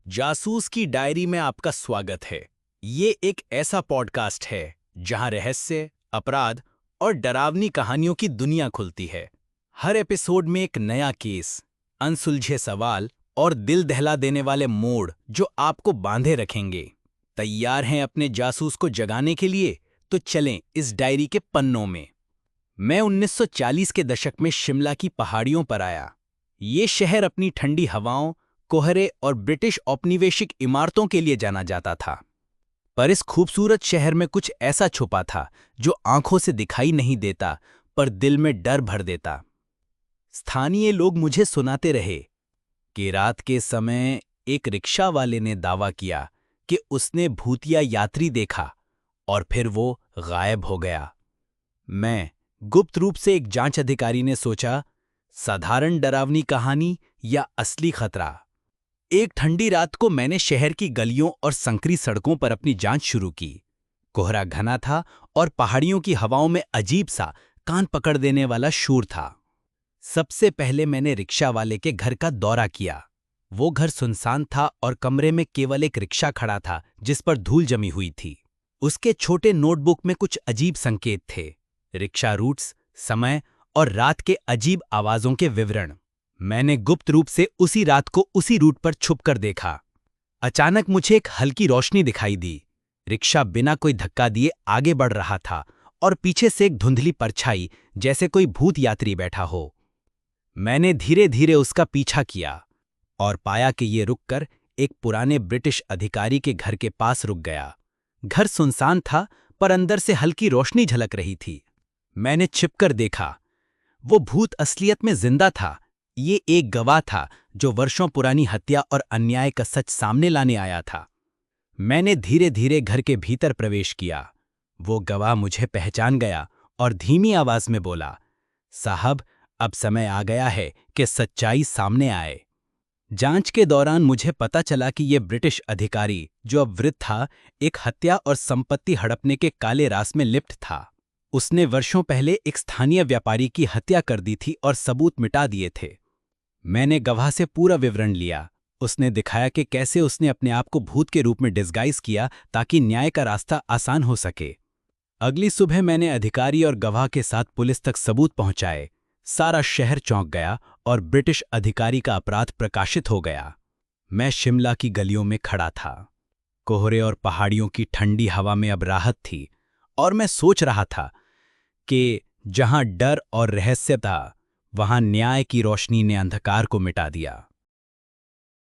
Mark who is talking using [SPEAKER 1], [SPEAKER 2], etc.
[SPEAKER 1] जासूस की डायरी में आपका स्वागत है। ये एक ऐसा पॉडकास्ट है जहां रहस्य, अपराध और डरावनी कहानियों की दुनिया खुलती है। हर एपिसोड में एक नया केस, अनसुलझे सवाल और दिल दहला देने वाले मोड़ जो आपको बांधे रखेंगे। तैयार हैं अपने जासूस को जगाने के लिए? तो चलें इस डायरी के पन्नों में। मैं 1940 के दशक में शिमला की पहाड़ियों पर आया। ये शहर अपनी ठंडी हवाओं, कोहरे और ब्रिटिश औपनिवेशिक इमारतों के लिए जाना जाता था। पर इस खूबसूरत शहर में कुछ ऐसा छुपा था जो आंखों से दिखाई नहीं देता, पर दिल में डर भर देता। स्थानीय लोग मुझे सुनाते रहे कि रात के समय एक रिक्शा वाले ने दावा किया कि उसने भूतिया यात्री देखा और फिर वो गायब हो गया। मैं गुप्त रूप से एक जांच अधिकारी ने सोचा, साधारण डरावनी कहानी या असली खतरा। एक ठंडी रात को मैंने शहर की गलियों और संकरी सड़कों पर अपनी जांच शुरू की। कोहरा घना था और पहाड़ियों की हवाओं में अजीब सा कान पकड़ देने वाला शोर था। सबसे पहले मैंने रिक्शा वाले के घर का दौरा किया। वो घर सुनसान था और कमरे में केवल एक रिक्शा खड़ा था जिस पर धूल जमी हुई थी। उसके छोटे नोटबुक में कुछ अजीब संकेत थे, रिक्शा रूट्स, समय और रात के अजीब आवाजों के विवरण। मैंने गुप्त रूप से उसी रात को उसी रूट पर छुपकर देखा। अचानक मुझे एक हल्की रोशनी दिखाई दी। रिक्शा बिना कोई धक्का दिए आगे बढ़ रहा था और पीछे से एक धुंधली परछाई, जैसे कोई भूत यात्री बैठा हो। मैंने धीरे धीरे उसका पीछा किया और पाया कि ये रुककर एक पुराने ब्रिटिश अधिकारी के घर के पास रुक गया। घर सुनसान था, पर अंदर से हल्की रोशनी झलक रही थी। मैंने छिपकर देखा। वो भूत असलियत में जिंदा था। ये एक गवाह था जो वर्षों पुरानी हत्या और अन्याय का सच सामने लाने आया था। मैंने धीरे धीरे घर के भीतर प्रवेश किया। वो गवाह मुझे पहचान गया और धीमी आवाज में बोला, साहब, अब समय आ गया है कि सच्चाई सामने आए। जांच के दौरान मुझे पता चला कि ये ब्रिटिश अधिकारी, जो अब वृद्ध था, एक हत्या और संपत्ति हड़पने के काले रास में लिप्त था। उसने वर्षों पहले एक स्थानीय व्यापारी की हत्या कर दी थी और सबूत मिटा दिए थे। मैंने गवाह से पूरा विवरण लिया। उसने दिखाया कि कैसे उसने अपने आप को भूत के रूप में डिस्गाइज किया ताकि न्याय का रास्ता आसान हो सके। अगली सुबह मैंने अधिकारी और गवाह के साथ पुलिस तक सबूत पहुंचाए। सारा शहर चौंक गया और ब्रिटिश अधिकारी का अपराध प्रकाशित हो गया। मैं शिमला की गलियों में खड़ा था। कोहरे और पहाड़ियों की ठंडी हवा में अब राहत थी और मैं सोच रहा था कि जहां डर और रहस्य था, वहां न्याय की रोशनी ने अंधकार को मिटा दिया।